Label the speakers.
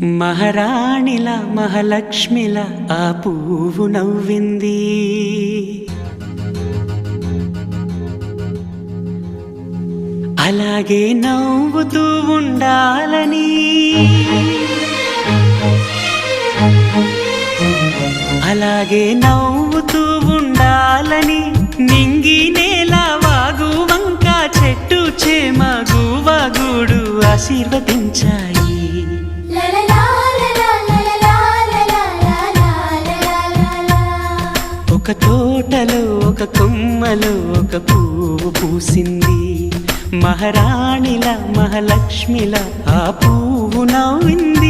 Speaker 1: మహారాణిల మహాలక్ష్మిల ఆ పువ్వు నవ్వింది. అలాగే నవ్వుతూ ఉండాలని, అలాగే నవ్వుతూ ఉండాలని నింగి నేల వాగు వంక చెట్టు చేమ గువగూడు ఆశీర్వదించాయి. ఒక తోటలో ఒక కొమ్మలో ఒక పువ్వు పూసింది. మహారాణిల మహాలక్ష్మిల ఆ పువ్వు నవ్వింది.